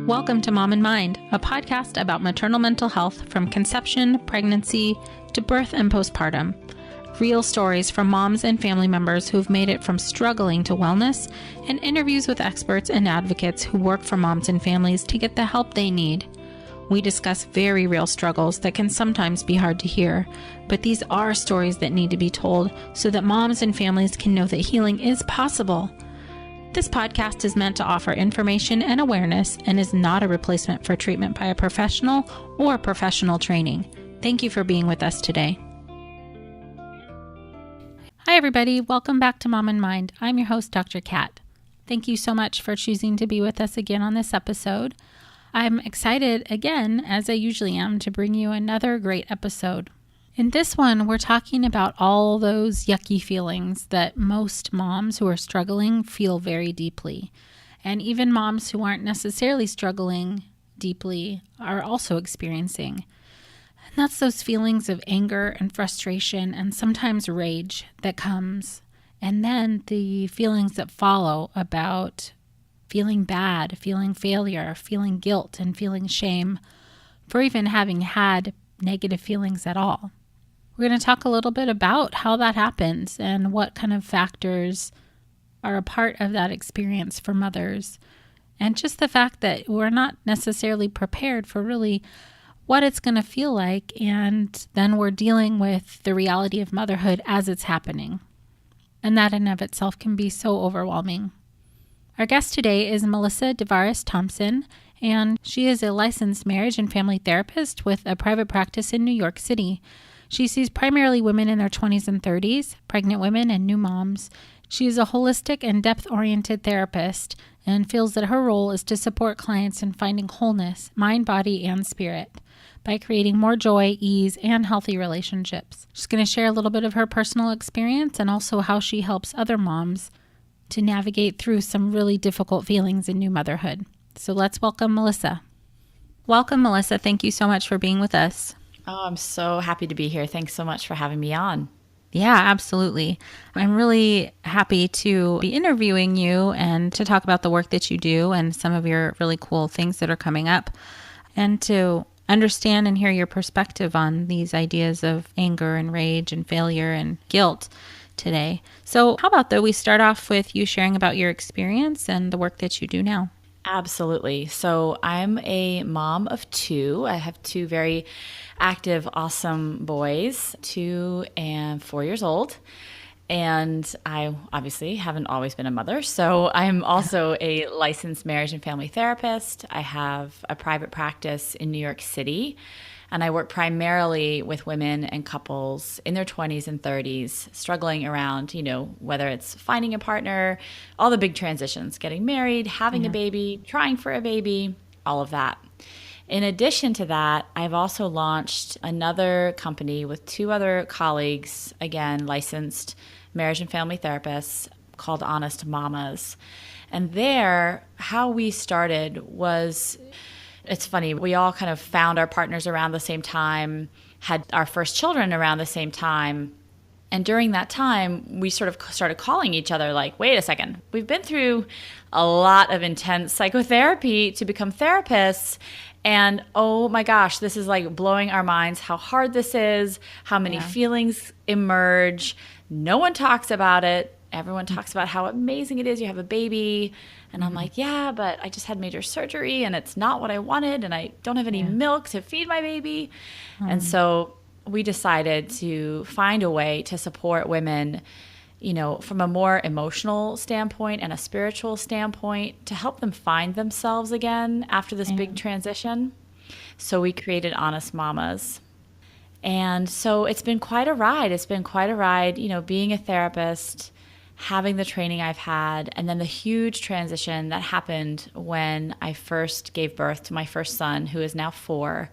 Welcome to Mom in Mind, a podcast about maternal mental health from conception, pregnancy, to birth and postpartum. Real stories from moms and family members who've made it from struggling to wellness, and interviews with experts and advocates who work for moms and families to get the help they need. We discuss very real struggles that can sometimes be hard to hear, but these are stories that need to be told so that moms and families can know that healing is possible. This podcast is meant to offer information and awareness and is not a replacement for treatment by a professional or professional training. Thank you for being with us today. Hi, everybody. Welcome back to Mom in Mind. I'm your host, Dr. Kat. Thank you so much for choosing to be with us again on this episode. I'm excited again, as I usually am, to bring you another great episode. In this one, we're talking about all those yucky feelings that most moms who are struggling feel very deeply. And even moms who aren't necessarily struggling deeply are also experiencing. And that's those feelings of anger and frustration and sometimes rage that comes. And then the feelings that follow about feeling bad, feeling failure, feeling guilt, and feeling shame for even having had negative feelings at all. We're going to talk a little bit about how that happens and what kind of factors are a part of that experience for mothers. And just the fact that we're not necessarily prepared for really what it's going to feel like. And then we're dealing with the reality of motherhood as it's happening. And that in and of itself can be so overwhelming. Our guest today is Melissa Divaris Thompson, and she is a licensed marriage and family therapist with a private practice in New York City. She sees primarily women in their 20s and 30s, pregnant women, and new moms. She is a holistic and depth-oriented therapist and feels that her role is to support clients in finding wholeness, mind, body, and spirit by creating more joy, ease, and healthy relationships. She's going to share a little bit of her personal experience and also how she helps other moms to navigate through some really difficult feelings in new motherhood. So let's welcome Melissa. Welcome, Melissa. Thank you so much for being with us. Oh, I'm so happy to be here. Thanks so much for having me on. Yeah, absolutely. I'm really happy to be interviewing you and to talk about the work that you do and some of your really cool things that are coming up, and to understand and hear your perspective on these ideas of anger and rage and failure and guilt today. So how about though we start off with you sharing about your experience and the work that you do now? Absolutely. So I'm a mom of two. I have two very active, awesome boys, 2 and 4 years old. And I obviously haven't always been a mother. So I'm also a licensed marriage and family therapist. I have a private practice in New York City. And I work primarily with women and couples in their 20s and 30s, struggling around, whether it's finding a partner, all the big transitions, getting married, having a baby, trying for a baby, all of that. In addition to that, I've also launched another company with 2 other colleagues, again, licensed marriage and family therapists, called Honest Mamas. And there, how we started was... It's funny, we all kind of found our partners around the same time, had our first children around the same time. And during that time, we sort of started calling each other like, wait a second, we've been through a lot of intense psychotherapy to become therapists. And oh my gosh, this is like blowing our minds how hard this is, how many feelings emerge. No one talks about it. Everyone talks about how amazing it is. You have a baby. And I'm like, yeah, but I just had major surgery and it's not what I wanted. And I don't have any milk to feed my baby. And so we decided to find a way to support women, from a more emotional standpoint and a spiritual standpoint, to help them find themselves again after this big transition. So we created Honest Mamas. And so it's been quite a ride. Being a therapist, having the training I've had, and then the huge transition that happened when I first gave birth to my first son, who is now 4.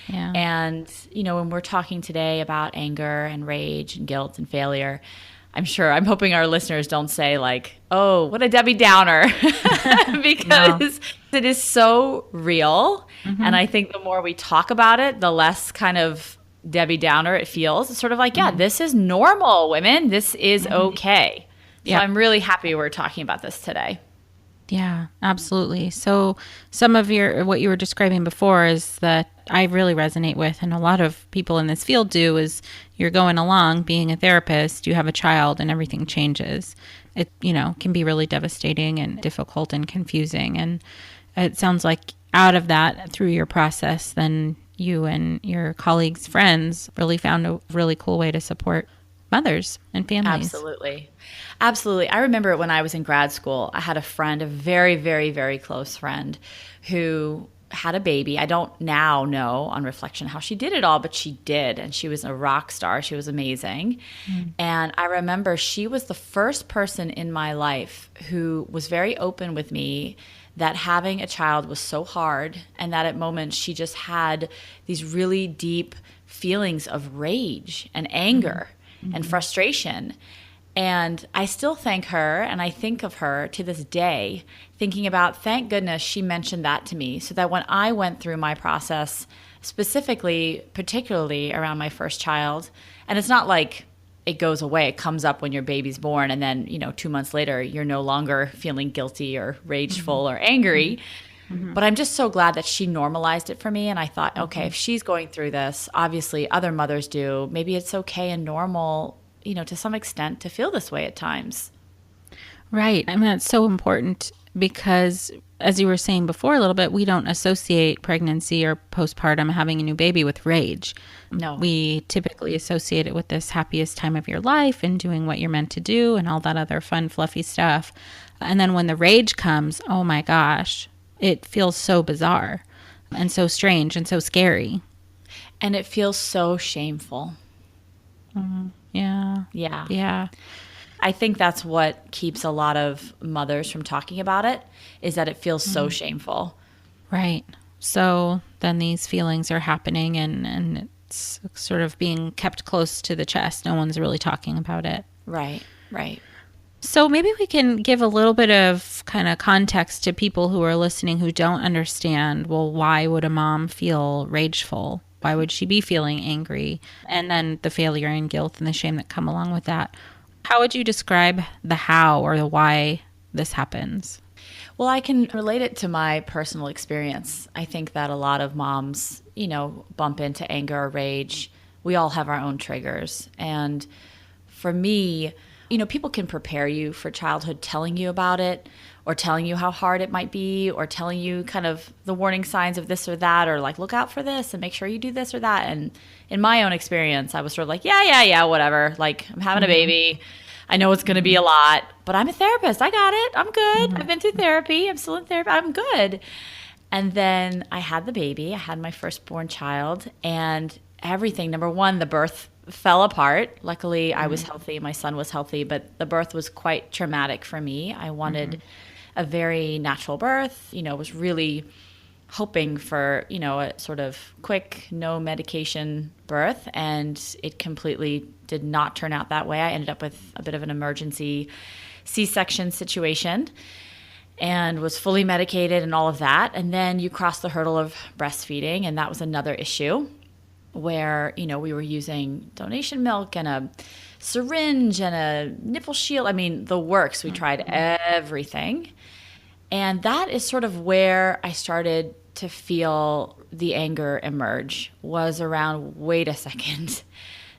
Yeah. And, when we're talking today about anger and rage and guilt and failure, I'm hoping our listeners don't say like, oh, what a Debbie Downer, because it is so real. Mm-hmm. And I think the more we talk about it, the less kind of Debbie Downer it feels. It's sort of like, this is normal, women. This is okay. So I'm really happy we're talking about this today. Yeah, absolutely. So some of what you were describing before is that I really resonate with, and a lot of people in this field do, is you're going along being a therapist, you have a child and everything changes. It, can be really devastating and difficult and confusing. And it sounds like out of that, through your process, then you and your colleagues, friends really found a really cool way to support mothers and families. Absolutely. Absolutely. I remember when I was in grad school, I had a friend, a very, very, very close friend, who had a baby. I don't now know on reflection how she did it all, but she did. And she was a rock star. She was amazing. And I remember she was the first person in my life who was very open with me that having a child was so hard, and that at moments she just had these really deep feelings of rage and anger and frustration. And I still thank her, and I think of her to this day, thinking about, thank goodness she mentioned that to me, so that when I went through my process, particularly around my first child, and it's not like it goes away, it comes up when your baby's born, and then 2 months later you're no longer feeling guilty or rageful or angry. But I'm just so glad that she normalized it for me. And I thought, okay, if she's going through this, obviously other mothers do, maybe it's okay and normal, to some extent, to feel this way at times. Right. I mean, that's so important because, as you were saying before a little bit, we don't associate pregnancy or postpartum, having a new baby, with rage. No. We typically associate it with this happiest time of your life and doing what you're meant to do and all that other fun, fluffy stuff. And then when the rage comes, oh my gosh, it feels so bizarre and so strange and so scary. And it feels so shameful. Yeah. Yeah. Yeah. I think that's what keeps a lot of mothers from talking about it, is that it feels so shameful. Right. So then these feelings are happening and it's sort of being kept close to the chest. No one's really talking about it. Right. Right. So maybe we can give a little bit of kind of context to people who are listening who don't understand, well, why would a mom feel rageful? Why would she be feeling angry? And then the failure and guilt and the shame that come along with that. How would you describe the how or the why this happens? Well, I can relate it to my personal experience. I think that a lot of moms, bump into anger or rage. We all have our own triggers. And for me, people can prepare you for childhood, telling you about it, or telling you how hard it might be, or telling you kind of the warning signs of this or that, or like, look out for this and make sure you do this or that. And in my own experience, I was sort of like, yeah, whatever. Like, I'm having a baby. I know it's going to be a lot, but I'm a therapist. I got it. I'm good. I've been through therapy. I'm still in therapy. I'm good. And then I had the baby. I had my firstborn child, and everything. Number one, the birth fell apart. Luckily, I was healthy. My son was healthy, but the birth was quite traumatic for me. I wanted a very natural birth, was really hoping for, a sort of quick, no medication birth. And it completely did not turn out that way. I ended up with a bit of an emergency C-section situation and was fully medicated and all of that. And then you cross the hurdle of breastfeeding, and that was another issue where, we were using donation milk and a syringe and a nipple shield. I mean, the works. We tried everything. And that is sort of where I started to feel the anger emerge, was around, wait a second.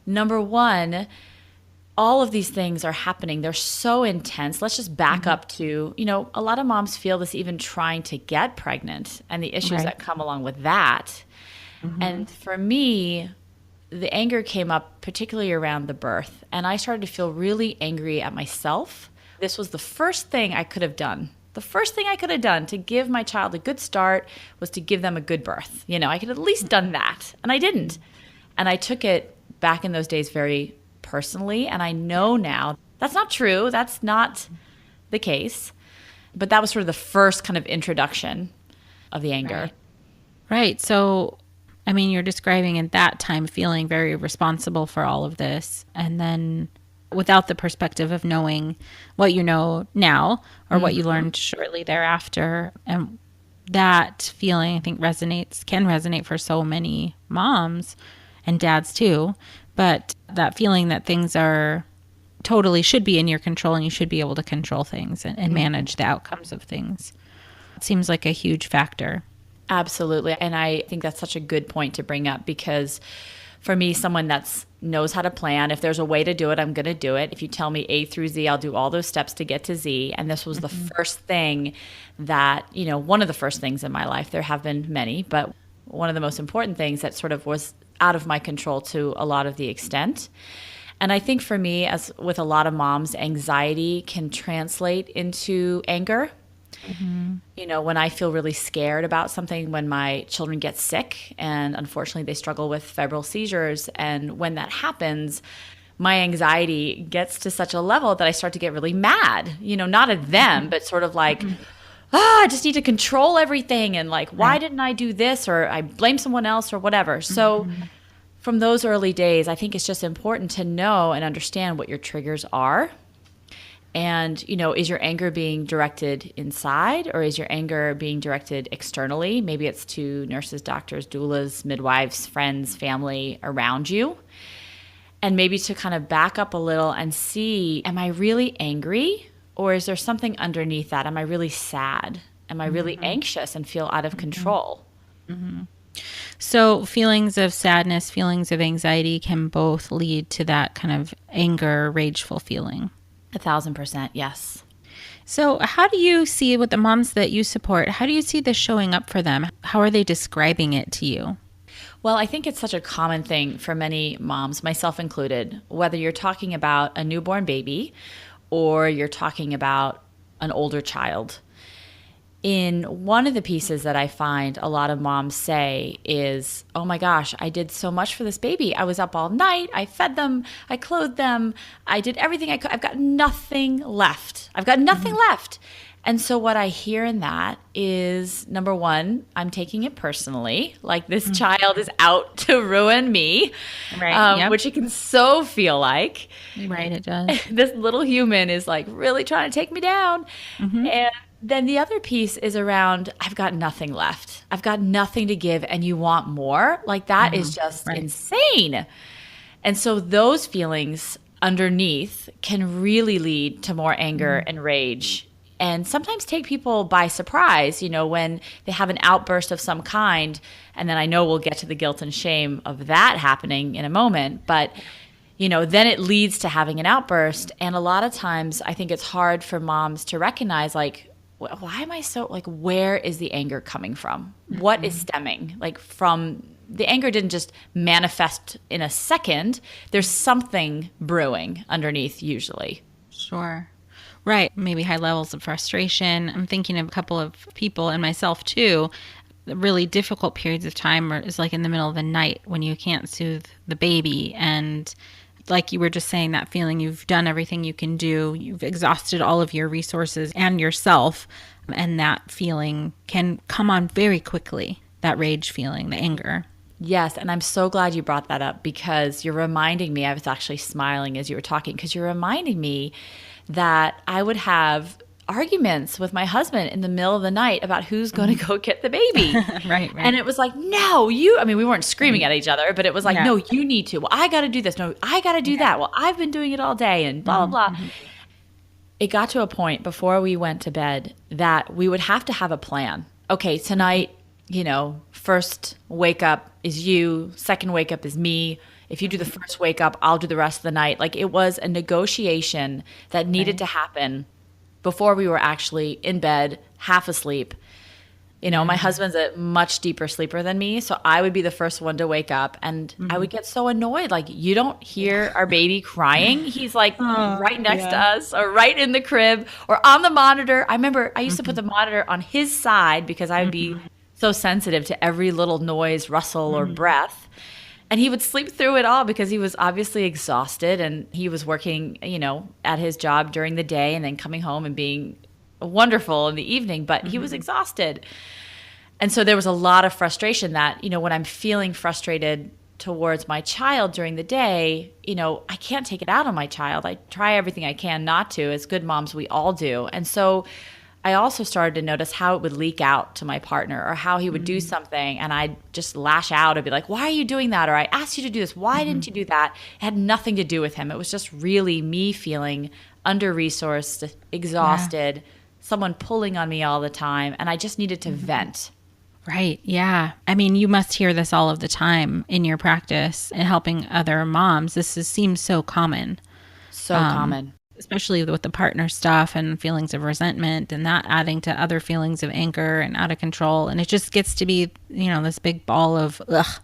Number one, all of these things are happening. They're so intense. Let's just back up to, a lot of moms feel this even trying to get pregnant and the issues that come along with that. And for me, the anger came up particularly around the birth. And I started to feel really angry at myself. This was the first thing I could have done. The first thing I could have done to give my child a good start was to give them a good birth. I could have at least done that. And I didn't. And I took it back in those days very personally. And I know now that's not true. That's not the case. But that was sort of the first kind of introduction of the anger. Right. So, I mean, you're describing at that time feeling very responsible for all of this. And then without the perspective of knowing what you know now or what you learned shortly thereafter. And that feeling, I think, can resonate for so many moms and dads too. But that feeling that things are totally should be in your control, and you should be able to control things and manage the outcomes of things. It seems like a huge factor. Absolutely. And I think that's such a good point to bring up, because for me, someone that knows how to plan, if there's a way to do it, I'm going to do it. If you tell me A through Z, I'll do all those steps to get to Z. And this was the first thing that, one of the first things in my life. There have been many, but one of the most important things that sort of was out of my control to a lot of the extent. And I think for me, as with a lot of moms, anxiety can translate into anger. When I feel really scared about something, when my children get sick, and unfortunately they struggle with febrile seizures, and when that happens, my anxiety gets to such a level that I start to get really mad, not at them, but sort of like, I just need to control everything, and like, why didn't I do this, or I blame someone else or whatever. So from those early days, I think it's just important to know and understand what your triggers are. And, is your anger being directed inside, or is your anger being directed externally? Maybe it's to nurses, doctors, doulas, midwives, friends, family around you. And maybe to kind of back up a little and see, am I really angry? Or is there something underneath that? Am I really sad? Am I really anxious and feel out of control? So feelings of sadness, feelings of anxiety can both lead to that kind of anger, rageful feeling. 1,000%, yes. So how do you see, with the moms that you support, how do you see this showing up for them? How are they describing it to you? Well, I think it's such a common thing for many moms, myself included, whether you're talking about a newborn baby or you're talking about an older child. In one of the pieces that I find a lot of moms say is, oh my gosh, I did so much for this baby. I was up all night. I fed them. I clothed them. I did everything I could. I've got nothing left. I've got nothing left. And so what I hear in that is, number one, I'm taking it personally. Like this child is out to ruin me, right? Which it can so feel like. Right, it does. This little human is like really trying to take me down. And then the other piece is around, I've got nothing left. I've got nothing to give, and you want more? Like that is just insane. And so those feelings underneath can really lead to more anger and rage, and sometimes take people by surprise, when they have an outburst of some kind. And then I know we'll get to the guilt and shame of that happening in a moment, but then it leads to having an outburst. And a lot of times I think it's hard for moms to recognize, like, why am I so, like, where is the anger coming from? What is stemming? Like, from the anger didn't just manifest in a second. There's something brewing underneath usually. Sure. Right. Maybe high levels of frustration. I'm thinking of a couple of people, and myself too, really difficult periods of time is like in the middle of the night when you can't soothe the baby. And like you were just saying, that feeling you've done everything you can do, you've exhausted all of your resources and yourself, and that feeling can come on very quickly, that rage feeling, the anger. Yes, and I'm so glad you brought that up, because you're reminding me, I was actually smiling as you were talking, because you're reminding me that I would have arguments with my husband in the middle of the night about who's going to go get the baby. Right. And it was like, no, we weren't screaming at each other, but it was like, no, you need to. Well, I got to do this. No, I got to do that. Well, I've been doing it all day, and blah, blah, blah. It got to a point before we went to bed that we would have to have a plan. Okay, tonight, first wake up is you, second wake up is me. If you do the first wake up, I'll do the rest of the night. Like, it was a negotiation that needed to happen before we were actually in bed, half asleep. My husband's a much deeper sleeper than me, so I would be the first one to wake up, and I would get so annoyed. Like, you don't hear our baby crying? He's like right next to us, or right in the crib, or on the monitor. I remember I used to put the monitor on his side because I would be so sensitive to every little noise, rustle, or breath. And he would sleep through it all because he was obviously exhausted, and he was working, at his job during the day and then coming home and being wonderful in the evening, but he was exhausted. And so there was a lot of frustration that, when I'm feeling frustrated towards my child during the day, I can't take it out on my child. I try everything I can not to. As good moms, we all do. And so I also started to notice how it would leak out to my partner, or how he would do something and I'd just lash out and be like, why are you doing that? Or I asked you to do this. Why didn't you do that? It had nothing to do with him. It was just really me feeling under-resourced, exhausted, someone pulling on me all the time. And I just needed to vent. Right. Yeah. I mean, you must hear this all of the time in your practice and helping other moms. Seems so common. So common. Especially with the partner stuff and feelings of resentment, and that adding to other feelings of anger and out of control. And it just gets to be, this big ball of ugh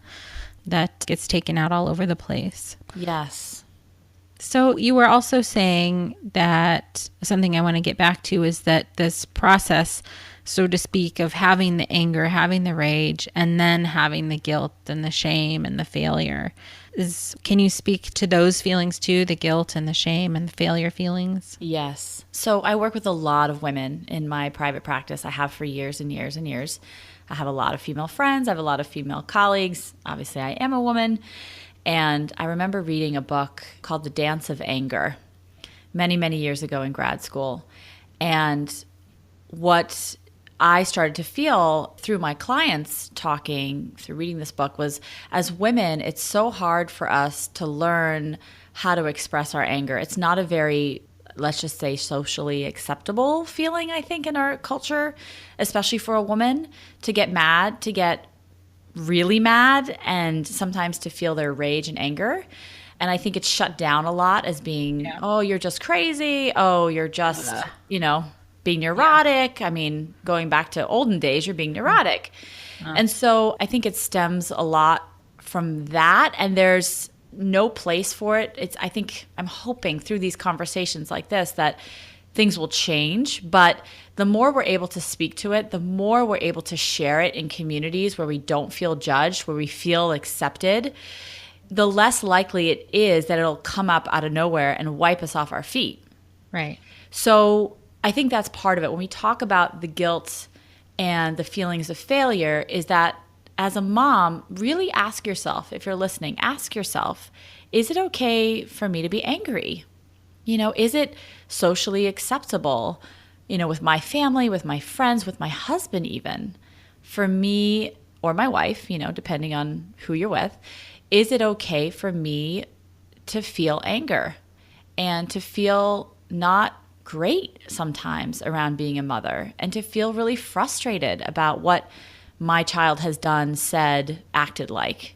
that gets taken out all over the place. Yes. So you were also saying that something I want to get back to is that this process, so to speak, of having the anger, having the rage, and then having the guilt and the shame and the failure can you speak to those feelings too, the guilt and the shame and the failure feelings? Yes. So I work with a lot of women in my private practice. I have for years and years and years. I have a lot of female friends. I have a lot of female colleagues. Obviously, I am a woman. And I remember reading a book called The Dance of Anger many, many years ago in grad school. And what I started to feel through my clients talking, through reading this book, was as women, it's so hard for us to learn how to express our anger. It's not a very, let's just say, socially acceptable feeling, I think, in our culture, especially for a woman, to get mad, to get really mad, and sometimes to feel their rage and anger. And I think it's shut down a lot as being, oh, you're just crazy. Oh, you're just, being neurotic. I mean, going back to olden days, you're being neurotic. And so I think it stems a lot from that. And there's no place for it. I'm hoping through these conversations like this that things will change. But the more we're able to speak to it, the more we're able to share it in communities where we don't feel judged, where we feel accepted, the less likely it is that it'll come up out of nowhere and wipe us off our feet. Right. So I think that's part of it. When we talk about the guilt and the feelings of failure, is that as a mom, really ask yourself, if you're listening, ask yourself, is it okay for me to be angry? Is it socially acceptable, with my family, with my friends, with my husband even, for me or my wife, depending on who you're with, is it okay for me to feel anger and to feel not great sometimes around being a mother, and to feel really frustrated about what my child has done, said, acted like.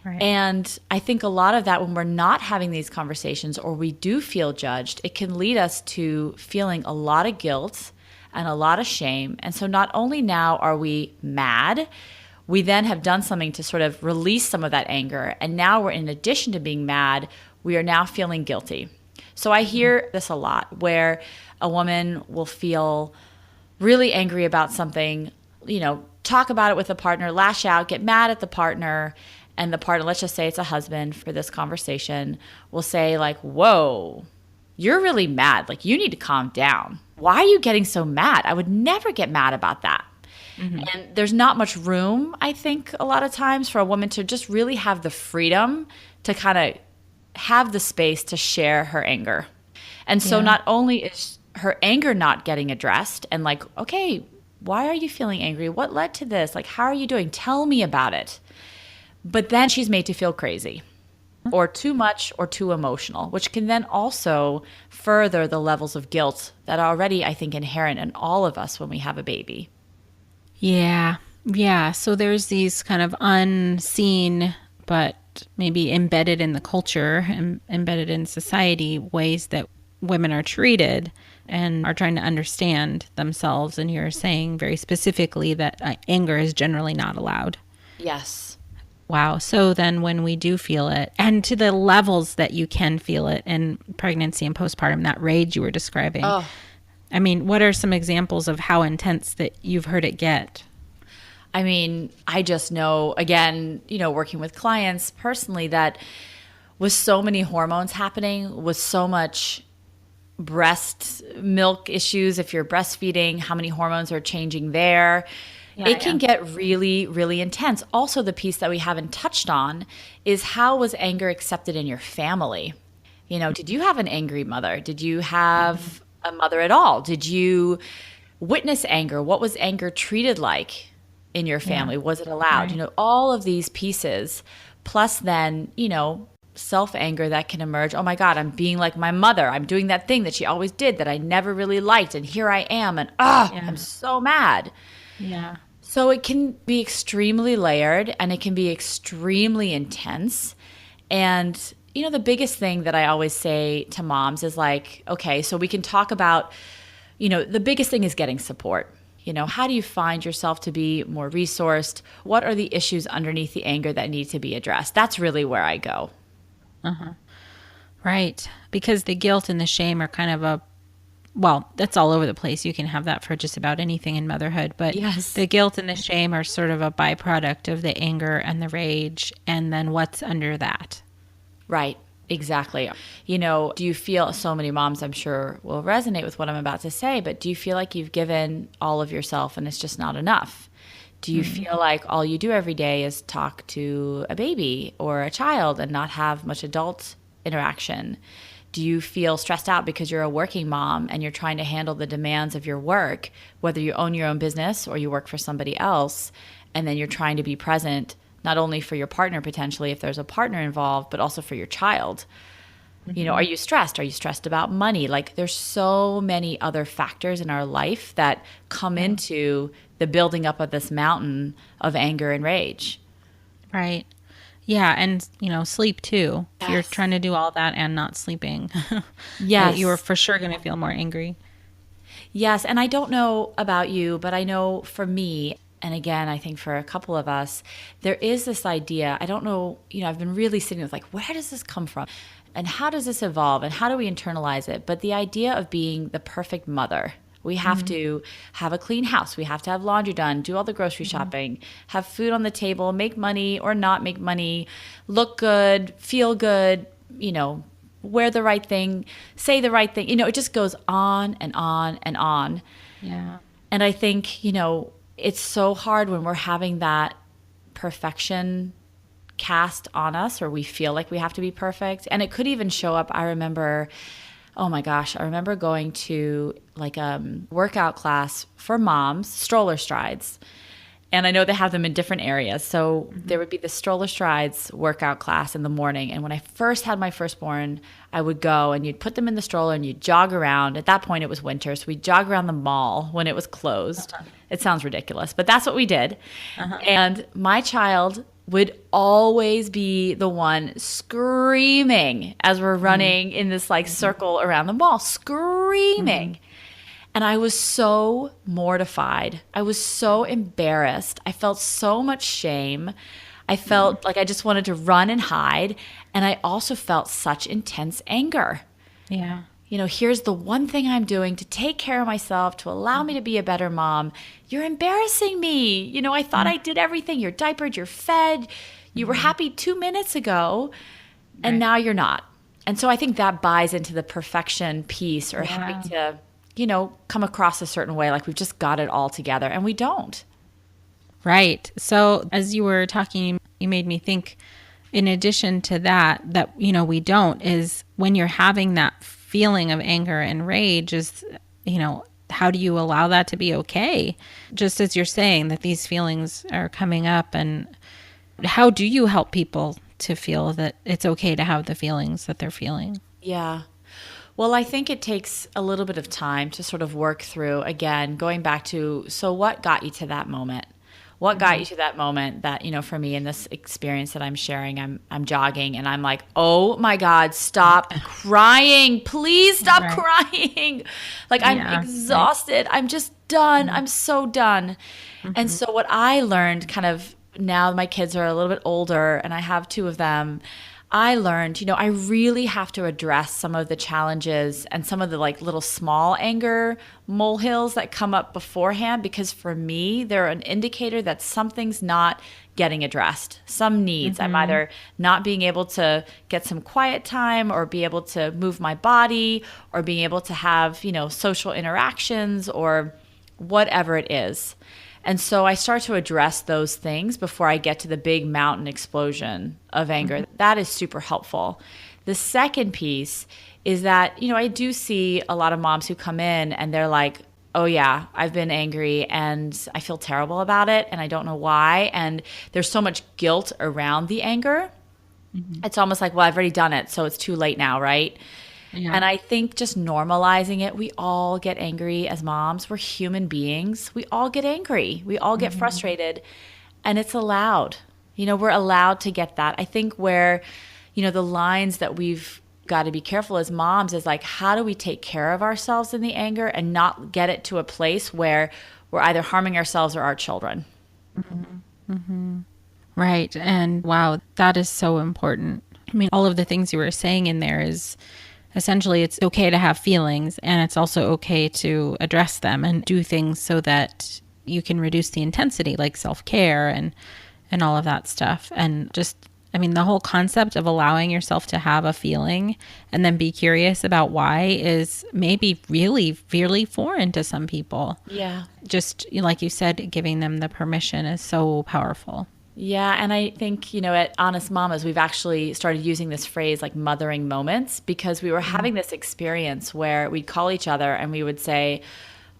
Right. And I think a lot of that, when we're not having these conversations or we do feel judged, it can lead us to feeling a lot of guilt and a lot of shame. And so not only now are we mad, we then have done something to sort of release some of that anger. And now we're, in addition to being mad, we are now feeling guilty. So I hear this a lot, where a woman will feel really angry about something, talk about it with a partner, lash out, get mad at the partner, and the partner, let's just say it's a husband for this conversation, will say like, whoa, you're really mad. Like, you need to calm down. Why are you getting so mad? I would never get mad about that. Mm-hmm. And there's not much room, I think, a lot of times for a woman to just really have the freedom to kind of have the space to share her anger. And so not only is her anger not getting addressed and like, okay, why are you feeling angry? What led to this? Like, how are you doing? Tell me about it. But then she's made to feel crazy or too much or too emotional, which can then also further the levels of guilt that are already, I think, inherent in all of us when we have a baby. Yeah. Yeah. So there's these kind of unseen, but maybe embedded in the culture and embedded in society, ways that women are treated and are trying to understand themselves. And you're saying very specifically that anger is generally not allowed. Yes. Wow. So then when we do feel it, and to the levels that you can feel it in pregnancy and postpartum, that rage you were describing, I mean, what are some examples of how intense that you've heard it get? I mean, I just know, again, working with clients personally, that with so many hormones happening, with so much breast milk issues, if you're breastfeeding, how many hormones are changing there, it can get really, really intense. Also, the piece that we haven't touched on is, how was anger accepted in your family? Did you have an angry mother? Did you have a mother at all? Did you witness anger. What was anger treated like in your family? Yeah. Was it allowed? Right. All of these pieces, plus then, self-anger that can emerge. Oh my God, I'm being like my mother. I'm doing that thing that she always did that I never really liked. And here I am. And I'm so mad. Yeah. So it can be extremely layered and it can be extremely intense. And, the biggest thing that I always say to moms is like, okay, so we can talk about, the biggest thing is getting support. How do you find yourself to be more resourced? What are the issues underneath the anger that need to be addressed? That's really where I go. Right. Because the guilt and the shame are kind of that's all over the place. You can have that for just about anything in motherhood. But Yes. the guilt and the shame are sort of a byproduct of the anger and the rage. And then what's under that? Right. Exactly. Do you feel, so many moms I'm sure will resonate with what I'm about to say, but do you feel like you've given all of yourself and it's just not enough? Do you feel like all you do every day is talk to a baby or a child and not have much adult interaction? Do you feel stressed out because you're a working mom and you're trying to handle the demands of your work, whether you own your own business or you work for somebody else, and then you're trying to be present not only for your partner potentially if there's a partner involved, but also for your child? Are you stressed? Are you stressed about money? Like there's so many other factors in our life that come into the building up of this mountain of anger and rage. Right. Yeah. And, sleep too. If you're Yes. trying to do all that and not sleeping, Yes. you are for sure going to feel more angry. Yes. And I don't know about you, but I know for me, and again, I think for a couple of us, there is this idea. I don't know, I've been really sitting with like, where does this come from? And how does this evolve? And how do we internalize it? But the idea of being the perfect mother. We have to have a clean house. We have to have laundry done, do all the grocery shopping, have food on the table, make money or not make money, look good, feel good, wear the right thing, say the right thing. It just goes on and on and on. Yeah. And I think, it's so hard when we're having that perfection cast on us, or we feel like we have to be perfect. And it could even show up. I remember going to like a workout class for moms, stroller strides. And I know they have them in different areas. So there would be the stroller strides workout class in the morning. And when I first had my firstborn, I would go and you'd put them in the stroller and you'd jog around. At that point, it was winter. So we'd jog around the mall when it was closed. It sounds ridiculous, but that's what we did. And my child would always be the one screaming as we're running in this like circle around the mall, screaming. And I was so mortified. I was so embarrassed. I felt so much shame. I felt like I just wanted to run and hide. And I also felt such intense anger. Yeah. Here's the one thing I'm doing to take care of myself, to allow me to be a better mom. You're embarrassing me. I thought I did everything. You're diapered, you're fed. You were happy 2 minutes ago, and now you're not. And so I think that buys into the perfection piece, or having to come across a certain way, like we've just got it all together, and we don't. Right. So as you were talking, you made me think, in addition to that, we don't, is when you're having that feeling of anger and rage is, how do you allow that to be okay? Just as you're saying that these feelings are coming up, and how do you help people to feel that it's okay to have the feelings that they're feeling? Yeah. Well, I think it takes a little bit of time to sort of work through, again, going back to, so what got you to that moment? What got you to that moment that, for me in this experience that I'm sharing, I'm jogging and I'm like, oh my God, stop crying. Please stop crying. Like I'm exhausted. I'm just done. I'm so done. And so what I learned kind of, now my kids are a little bit older and I have 2 of them, I learned, I really have to address some of the challenges and some of the like little small anger molehills that come up beforehand, because for me, they're an indicator that something's not getting addressed. Some needs. I'm either not being able to get some quiet time, or be able to move my body, or being able to have, social interactions, or whatever it is. And so I start to address those things before I get to the big mountain explosion of anger. That is super helpful. The second piece is that, I do see a lot of moms who come in and they're like, oh yeah, I've been angry and I feel terrible about it and I don't know why. And there's so much guilt around the anger. It's almost like, well, I've already done it, so it's too late now, right? Yeah. And I think just normalizing it, we all get angry as moms. We're human beings. We all get angry. We all get frustrated, and it's allowed. We're allowed to get that. I think where, the lines that we've got to be careful as moms is like, how do we take care of ourselves in the anger and not get it to a place where we're either harming ourselves or our children? Right. And wow, that is so important. I mean, all of the things you were saying in there is essentially it's okay to have feelings, and it's also okay to address them and do things so that you can reduce the intensity, like self-care and all of that stuff. And just, I mean, the whole concept of allowing yourself to have a feeling and then be curious about why is maybe really, really foreign to some people. Yeah. Just like you said, giving them the permission is so powerful. Yeah, and I think, at Honest Mamas, we've actually started using this phrase like mothering moments because we were having this experience where we'd call each other and we would say,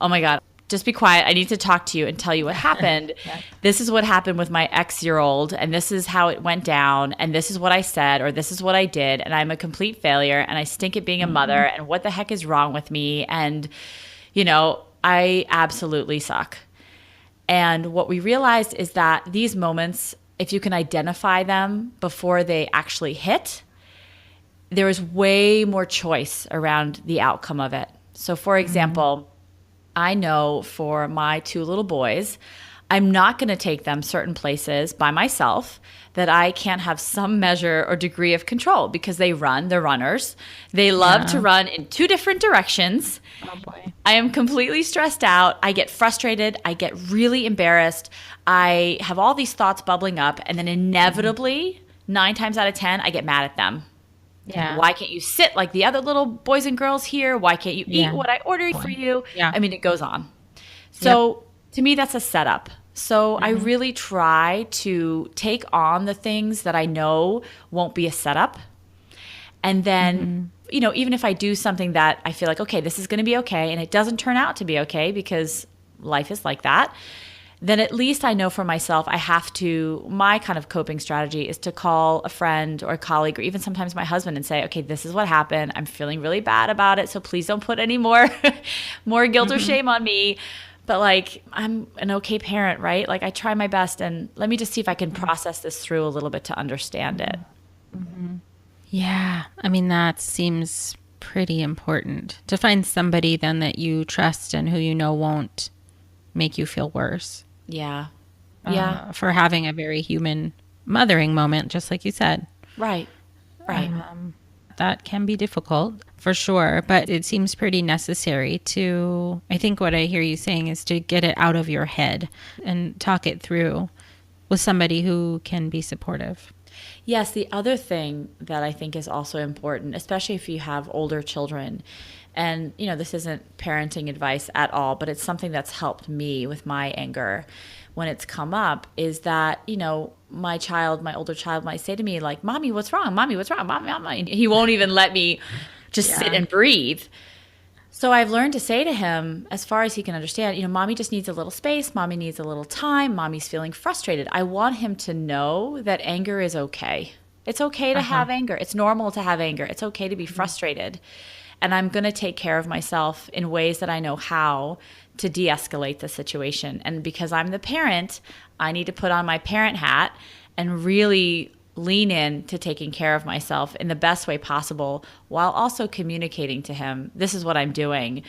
oh my God, just be quiet. I need to talk to you and tell you what happened. Yeah. This is what happened with my X-year-old, and this is how it went down, and this is what I said, or this is what I did, and I'm a complete failure, and I stink at being a mother, and what the heck is wrong with me? And, I absolutely suck. And what we realized is that these moments, if you can identify them before they actually hit, there is way more choice around the outcome of it. So for example, I know for my 2 little boys, I'm not going to take them certain places by myself that I can't have some measure or degree of control because they're runners. They love to run in 2 different directions. Oh boy. I am completely stressed out. I get frustrated. I get really embarrassed. I have all these thoughts bubbling up. And then inevitably, 9 times out of 10, I get mad at them. Yeah. Why can't you sit like the other little boys and girls here? Why can't you eat what I ordered for you? Yeah. I mean, it goes on. So to me, that's a setup. So I really try to take on the things that I know won't be a setup. And then, even if I do something that I feel like, okay, this is going to be okay, and it doesn't turn out to be okay because life is like that, then at least I know for myself, my kind of coping strategy is to call a friend or a colleague or even sometimes my husband and say, okay, this is what happened. I'm feeling really bad about it. So please don't put any more guilt or shame on me. But like, I'm an okay parent, right? Like I try my best and let me just see if I can process this through a little bit to understand it. Yeah. I mean, that seems pretty important to find somebody then that you trust and who won't make you feel worse. Yeah. For having a very human mothering moment, just like you said. Right. That can be difficult for sure, but it seems pretty necessary to, I think what I hear you saying is to get it out of your head and talk it through with somebody who can be supportive. Yes, the other thing that I think is also important, especially if you have older children, and this isn't parenting advice at all, but it's something that's helped me with my anger when it's come up, is that, my older child might say to me like, Mommy, what's wrong? Mommy, what's wrong? Mommy. He won't even let me just sit and breathe. So I've learned to say to him, as far as he can understand, Mommy just needs a little space. Mommy needs a little time. Mommy's feeling frustrated. I want him to know that anger is okay. It's okay to have anger. It's normal to have anger. It's okay to be frustrated. And I'm going to take care of myself in ways that I know how to de-escalate the situation. And because I'm the parent, I need to put on my parent hat and really lean in to taking care of myself in the best way possible while also communicating to him, this is what I'm doing.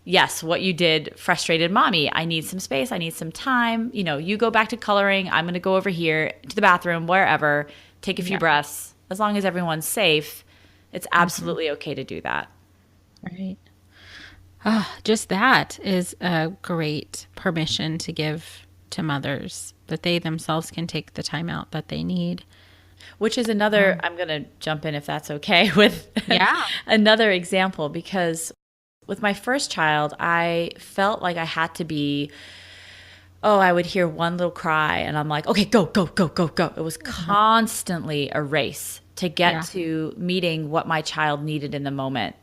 Yes, what you did frustrated Mommy. I need some space. I need some time. You go back to coloring. I'm going to go over here to the bathroom, wherever, take a few breaths. As long as everyone's safe, it's absolutely okay to do that. Right. Just that is a great permission to give to mothers, that they themselves can take the time out that they need. Which is another, I'm going to jump in if that's okay with another example, because with my first child, I felt like I had to be, I would hear one little cry and I'm like, okay, go, go, go, go, go. It was constantly a race to get to meeting what my child needed in the moment.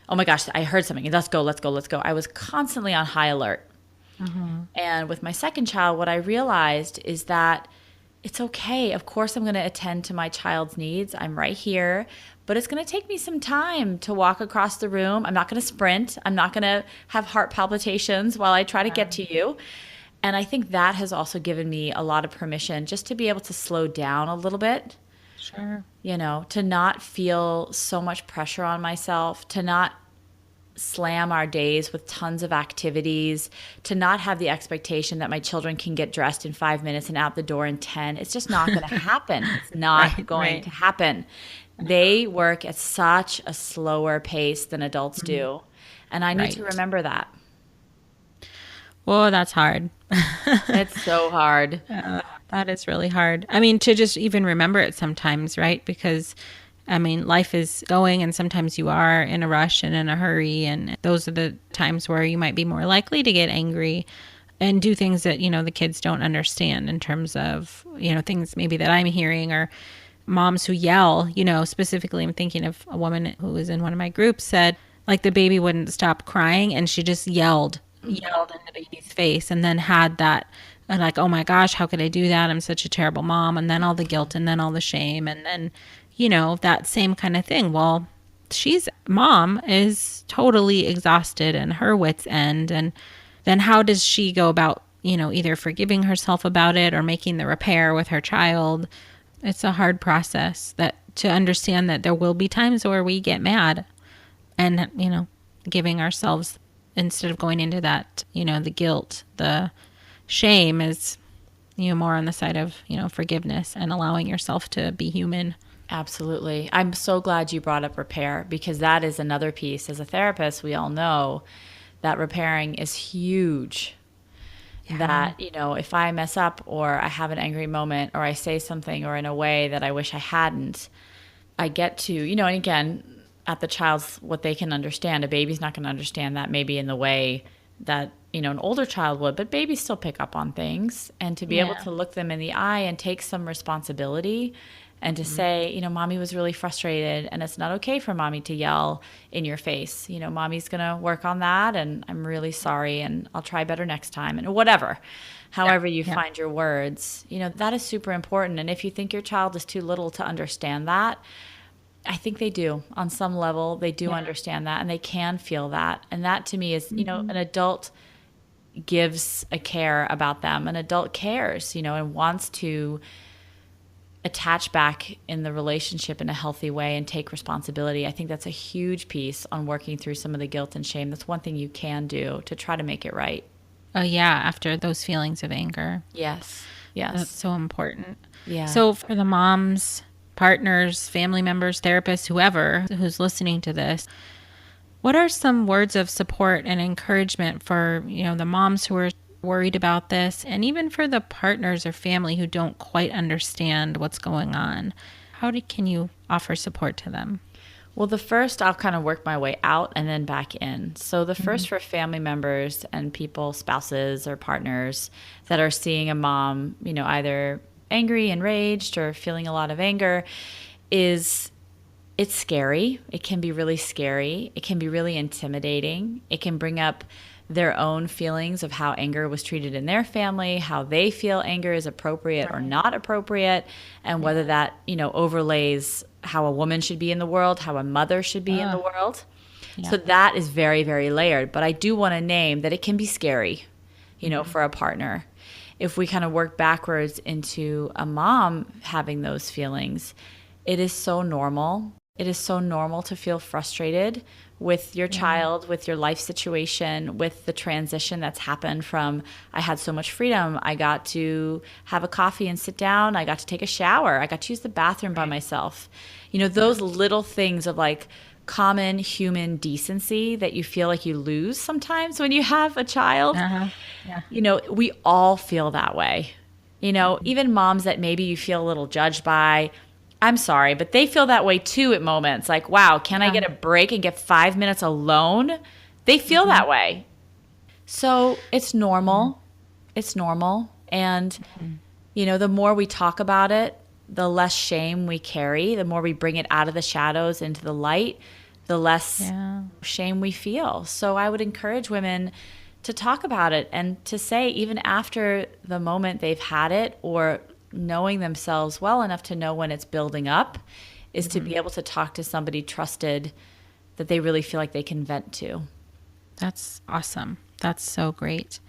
oh my gosh, I heard something. Let's go, let's go, let's go. I was constantly on high alert. And with my second child, what I realized is that it's okay. Of course, I'm going to attend to my child's needs. I'm right here, but it's going to take me some time to walk across the room. I'm not going to sprint. I'm not going to have heart palpitations while I try to get to you. And I think that has also given me a lot of permission just to be able to slow down a little bit. Sure. To not feel so much pressure on myself, to not slam our days with tons of activities, to not have the expectation that my children can get dressed in 5 minutes and out the door in 10. It's just not going to happen. It's not going to happen. They work at such a slower pace than adults do. And I need to remember that. Whoa, that's hard. It's so hard. That is really hard. I mean, to just even remember it sometimes, right? Because life is going and sometimes you are in a rush and in a hurry. And those are the times where you might be more likely to get angry and do things that, the kids don't understand in terms of, things maybe that I'm hearing, or moms who yell, specifically I'm thinking of a woman who was in one of my groups said like the baby wouldn't stop crying and she just yelled in the baby's face, and then had that and like, oh my gosh, how could I do that? I'm such a terrible mom. And then all the guilt and then all the shame. And then, that same kind of thing. Well, mom is totally exhausted and her wit's end. And then how does she go about, either forgiving herself about it or making the repair with her child? It's a hard process to understand that there will be times where we get mad and, giving ourselves, instead of going into that, the guilt, the shame is, more on the side of, forgiveness and allowing yourself to be human. Absolutely. I'm so glad you brought up repair, because that is another piece. As a therapist, we all know that repairing is huge. Yeah. That, if I mess up or I have an angry moment or I say something or in a way that I wish I hadn't, I get to, and again, at the child's what they can understand. A baby's not going to understand that maybe in the way that, an older child would, but babies still pick up on things. And to be able to look them in the eye and take some responsibility and to say, mommy was really frustrated and it's not okay for mommy to yell in your face. Mommy's going to work on that and I'm really sorry and I'll try better next time, and whatever. However you find your words, that is super important. And if you think your child is too little to understand that, I think they do. On some level, they do understand that and they can feel that. And that to me is, an adult gives a care about them. An adult cares, and wants to attach back in the relationship in a healthy way and take responsibility. I think that's a huge piece on working through some of the guilt and shame. That's one thing you can do to try to make it right. Oh yeah, after those feelings of anger. Yes. That's so important. Yeah. So for the moms, partners, family members, therapists, whoever who's listening to this, what are some words of support and encouragement for, the moms who are worried about this, and even for the partners or family who don't quite understand what's going on? Can you offer support to them? Well, the first, I'll kind of work my way out and then back in. So the first for family members and people, spouses or partners that are seeing a mom, either angry, enraged, or feeling a lot of anger, is it's scary. It can be really scary. It can be really intimidating. It can bring up their own feelings of how anger was treated in their family, how they feel anger is appropriate or not appropriate, and whether that, overlays how a woman should be in the world, how a mother should be in the world. Yeah. So that is very, very layered. But I do want to name that it can be scary, for a partner. If we kind of work backwards into a mom having those feelings, it is so normal. It is so normal to feel frustrated with your child, with your life situation, with the transition that's happened from I had so much freedom. I got to have a coffee and sit down. I got to take a shower. I got to use the bathroom by myself. Those little things of like common human decency that you feel like you lose sometimes when you have a child. We all feel that way. Even moms that maybe you feel a little judged by, I'm sorry, but they feel that way too at moments. Like, wow, can I get a break and get 5 minutes alone? They feel that way. So it's normal. It's normal. And, the more we talk about it, the less shame we carry, the more we bring it out of the shadows into the light, the less shame we feel. So I would encourage women to talk about it and to say, even after the moment they've had it, or knowing themselves well enough to know when it's building up, is to be able to talk to somebody trusted that they really feel like they can vent to. That's awesome. That's so great.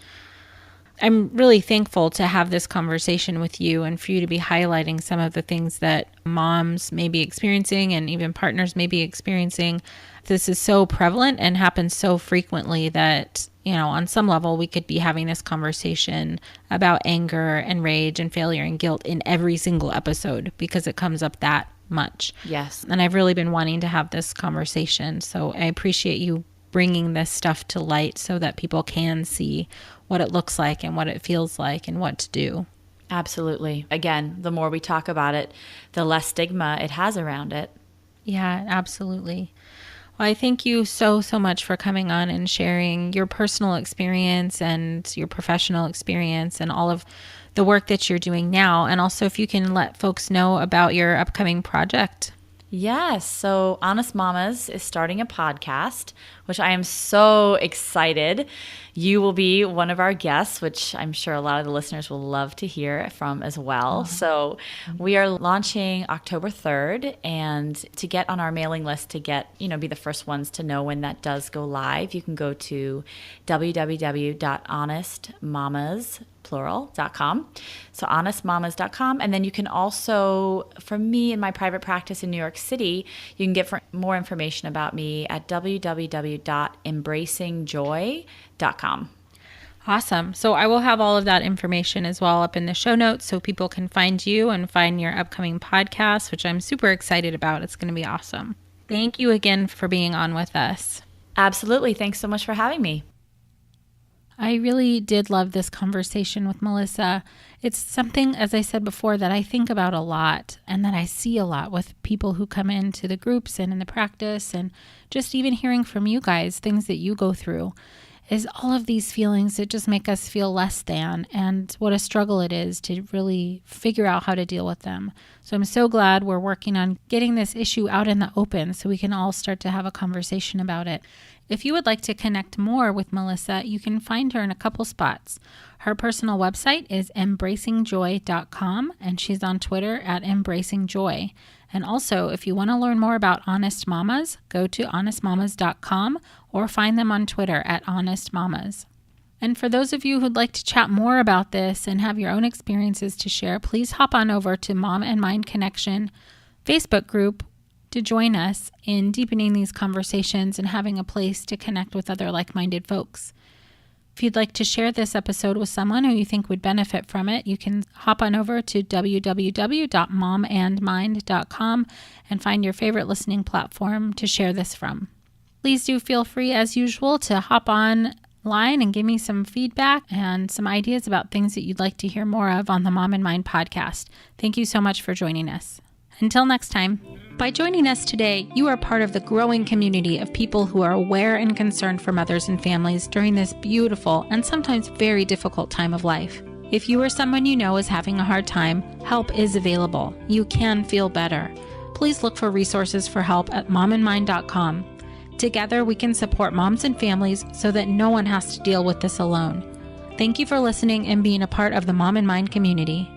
I'm really thankful to have this conversation with you and for you to be highlighting some of the things that moms may be experiencing and even partners may be experiencing. This is so prevalent and happens so frequently that, on some level, we could be having this conversation about anger and rage and failure and guilt in every single episode because it comes up that much. Yes. And I've really been wanting to have this conversation. So I appreciate you bringing this stuff to light so that people can see what it looks like and what it feels like and what to do. Absolutely. Again, the more we talk about it, the less stigma it has around it. Yeah, absolutely. Well, I thank you so much for coming on and sharing your personal experience and your professional experience and all of the work that you're doing now. And also if you can let folks know about your upcoming project. Yes. So Honest Mamas is starting a podcast, which I am so excited. You will be one of our guests, which I'm sure a lot of the listeners will love to hear from as well. So we are launching October 3rd, and to get on our mailing list to get, be the first ones to know when that does go live, you can go to www.honestmamas.com. So honestmamas.com. And then you can also, from me in my private practice in New York City, you can get more information about me at www.embracingjoy.com. Awesome. So I will have all of that information as well up in the show notes so people can find you and find your upcoming podcast, which I'm super excited about. It's going to be awesome. Thank you again for being on with us. Absolutely. Thanks so much for having me. I really did love this conversation with Melissa. It's something, as I said before, that I think about a lot and that I see a lot with people who come into the groups and in the practice, and just even hearing from you guys, things that you go through, is all of these feelings that just make us feel less than, and what a struggle it is to really figure out how to deal with them. So I'm so glad we're working on getting this issue out in the open so we can all start to have a conversation about it. If you would like to connect more with Melissa, you can find her in a couple spots. Her personal website is embracingjoy.com, and she's on Twitter at embracingjoy. And also, if you want to learn more about Honest Mamas, go to honestmamas.com or find them on Twitter at honestmamas. And for those of you who'd like to chat more about this and have your own experiences to share, please hop on over to Mom and Mind Connection Facebook group to join us in deepening these conversations and having a place to connect with other like-minded folks. If you'd like to share this episode with someone who you think would benefit from it, you can hop on over to www.momandmind.com and find your favorite listening platform to share this from. Please do feel free, as usual, to hop online and give me some feedback and some ideas about things that you'd like to hear more of on the Mom and Mind podcast. Thank you so much for joining us. Until next time. By joining us today, you are part of the growing community of people who are aware and concerned for mothers and families during this beautiful and sometimes very difficult time of life. If you or someone you know is having a hard time, help is available. You can feel better. Please look for resources for help at momandmind.com. Together, we can support moms and families so that no one has to deal with this alone. Thank you for listening and being a part of the Mom and Mind community.